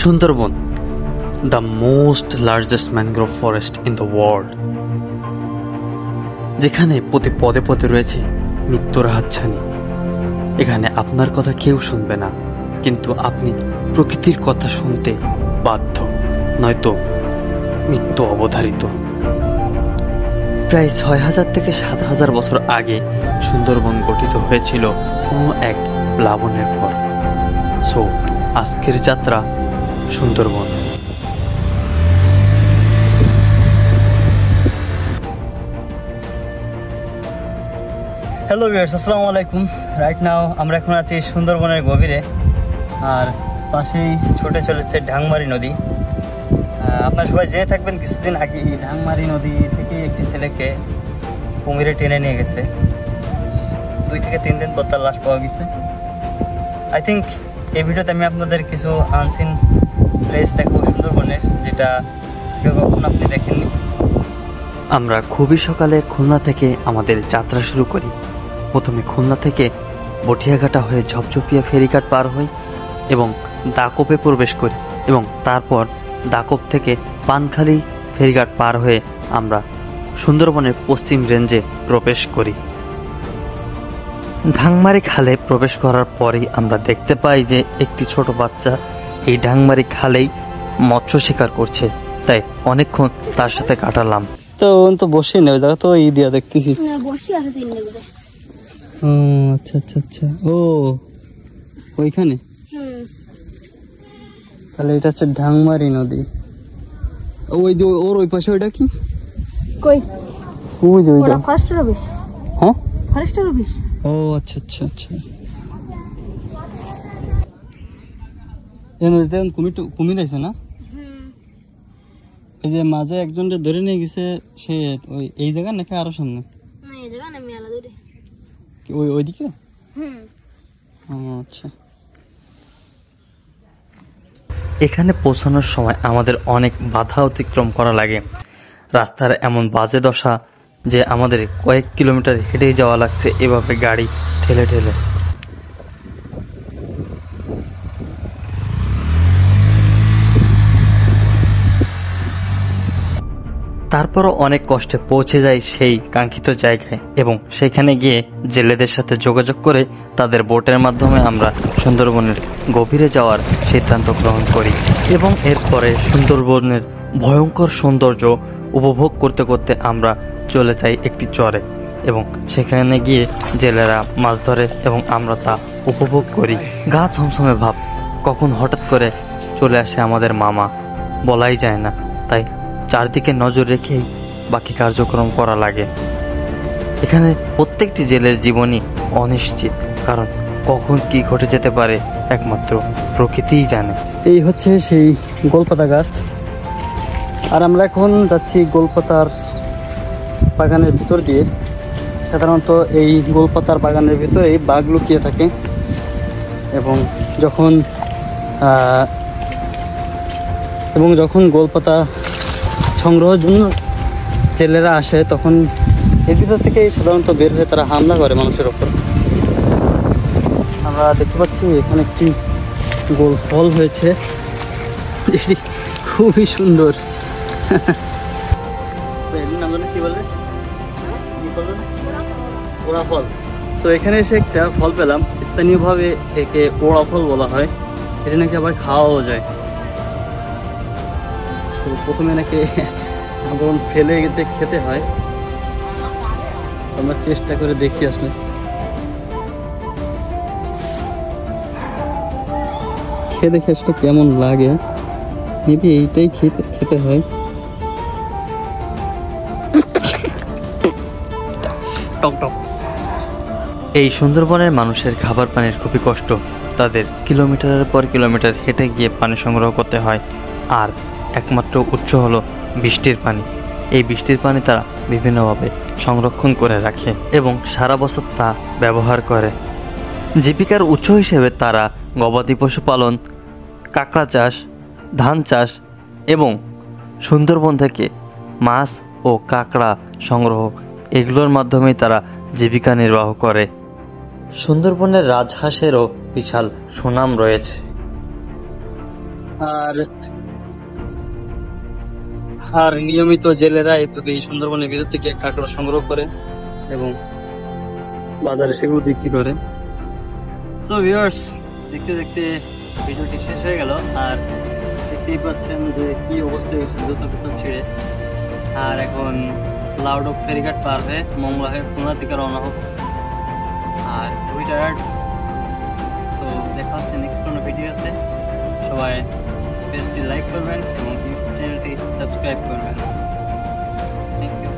Sundarban, the most largest mangrove forest in the world, যেখানে প্রতি পদে পদে রয়েছে মৃত্যুর হাতছানি। এখানে আপনার কথা কেউ শুনবে না, কিন্তু আপনি প্রকৃতির কথা শুনতে বাধ্য, নয়তো মৃত্যু অবধারিত। প্রায় ৬,০০০ থেকে ৭,০০০ বছর আগে সুন্দরবন গঠিত হয়েছিল কোনো এক প্লাবনের পর। সো আজকের যাত্রা সুন্দরবন। হ্যালো ভিউয়ার্স, আসসালামু আলাইকুম। রাইট নাও আমরা এখন আছি সুন্দরবনের গভীরে, আর পাশেই ছুটে চলেছে ঢাংমারি নদী। আপনারা সবাই জেনে থাকবেন কিছুদিন আগে এই ঢাংমারি নদী থেকে একটি ছেলেকে কুমিরে টেনে নিয়ে গেছে। 2 থেকে 3 দিন পর তার লাশ পাওয়া গেছে। আই থিঙ্ক এই ভিডিওতে আমি আপনাদের কিছু আনসিন প্লেস দেখবো সুন্দরবনের, যেটা কেউ কখনো আপনি দেখেননি। আমরা খুবই সকালে খুলনা থেকে আমাদের যাত্রা শুরু করি। প্রথমে খুলনা থেকে বটিয়াঘাটা হয়ে ঝপঝপিয়া ফেরিঘাট পার হই এবং দাকোপে প্রবেশ করি, এবং তারপর দাকোপ থেকে পানখালি ফেরিঘাট পার হয়ে আমরা সুন্দরবনের পশ্চিম রেঞ্জে প্রবেশ করি। ঢাংমারি খালে প্রবেশ করার পরেই আমরা দেখতে পাই যে একটি ছোট বাচ্চা এই ঢাংমারি খালেই মৎস্য শিকার করছে, তাই অনেকক্ষণ তার সাথে কাটালাম। তো বসে নেই জায়গা তো এই দিয়া দেখতেছি। আচ্ছা আচ্ছা আচ্ছা, ও ওইখানে। তাহলে এটা হচ্ছে ঢাংমারি নদী। ওই যে ওর ওই পাশে ওইটা কি? কই? ওই যে ওইটা ফরেস্টের অফিস। হ্যাঁ, ফরেস্টের অফিস। ও আচ্ছা আচ্ছা আচ্ছা। এই নদীতে কুমির আছে না? এই যে মাঝে একজন যে ধরে নিয়ে গেছে, সে ওই এই জায়গা নাকি আরো সামনে? না, এই জায়গা না, মেলা দূরে। ওইদিকে? আচ্ছা। এখানে পৌঁছানোর সময় আমাদের অনেক বাধা অতিক্রম করা লাগে। রাস্তার এমন বাজে দশা যে আমাদের কয়েক কিলোমিটার হেঁটেই যাওয়া লাগছে এভাবে গাড়ি ঠেলে ঠেলে। তারপরও অনেক কষ্টে পৌঁছে যাই সেই কাঙ্ক্ষিত জায়গায়, এবং সেখানে গিয়ে জেলেদের সাথে যোগাযোগ করে তাদের বোটের মাধ্যমে আমরা সুন্দরবনের গভীরে যাওয়ার সিদ্ধান্ত গ্রহণ করি, এবং এরপরে সুন্দরবনের ভয়ঙ্কর সৌন্দর্য উপভোগ করতে করতে আমরা চলে যাই একটি চরে, এবং সেখানে গিয়ে জেলেরা মাছ ধরে এবং আমরা তা উপভোগ করি। গা ছমছমে ভাব, কখন হঠাৎ করে চলে আসে আমাদের মামা বলাই যায় না, তাই চারদিকে নজর রেখেই বাকি কার্যক্রম করা লাগে। এখানে প্রত্যেকটি জেলের জীবনই অনিশ্চিত, কারণ কখন কি ঘটে যেতে পারে একমাত্র প্রকৃতিই জানে। এই হচ্ছে সেই গোলপাতা গাছ, আর আমরা এখন যাচ্ছি গোলপাতার বাগানের ভিতর দিয়ে। সাধারণত এই গোলপাতার বাগানের ভিতরেই বাঘ লুকিয়ে থাকে, এবং যখন গোলপাতা সংগ্রহের জন্য জেলেরা আসে, তখন এর ভিতর থেকে সাধারণত বের হয়ে তারা হামলা করে মানুষের ওপর। আমরা দেখতে পাচ্ছি এখানে একটি গোল ফল হয়েছে, এটি খুবই সুন্দর। কি বলবে? ওড়া ফল। সো এখানে এসে একটা ফল পেলাম, স্থানীয়ভাবে একে ওড়া ফল বলা হয়। এটা নাকি আবার খাওয়াও যায়। প্রথমে নাকি আন্দোলন ফেলে খেতে হয়, আমরা চেষ্টা করে দেখি আসলে খেয়ে দেখে আসলে কেমন লাগে। মেবি এইটাই খেতে হয়। এই সুন্দরবনের মানুষের খাবার পানির খুবই কষ্ট। তাদের কিলোমিটারের পর কিলোমিটার হেঁটে গিয়ে পানি সংগ্রহ করতে হয়, আর একমাত্র উৎস হলো বৃষ্টির পানি। এই বৃষ্টির পানি তারা বিভিন্নভাবে সংরক্ষণ করে রাখে এবং সারা বছর তা ব্যবহার করে। জীবিকার উৎস হিসেবে তারা গবাদি পশু পালন, কাঁকড়া চাষ, ধান চাষ এবং সুন্দরবন থেকে মাছ ও কাঁকড়া সংগ্রহ, এগুলোর মাধ্যমেই তারা জীবিকা নির্বাহ করে। সুন্দরবনের রাজহাঁসেরও বিশাল সুনাম রয়েছে। আর আর নিয়মিত জেলেরা এভাবে এই সুন্দরবনের ভিতর থেকে কাঁকড়া সংগ্রহ করে এবং বাজারে সেগুলো বিক্রি করে। সো ভিউয়ার্স, দেখতে দেখতে ভিডিওটি শেষ হয়ে গেল। আর দেখতেই পাচ্ছেন যে কি অবস্থা হয়েছে জুতো টুতো ছিঁড়ে। আর এখন লাউডক ফেরিঘাট পার হয়ে মংলা হয়ে খুলনার দিকে রওনা হোক। আর টুইটার। সো দেখা হচ্ছে নেক্সট কোনো ভিডিওতে। সবাই পেজটি লাইক করবেন এবং ইউটিউব চ্যানেলটি সাবস্ক্রাইব করবেন। Thank you.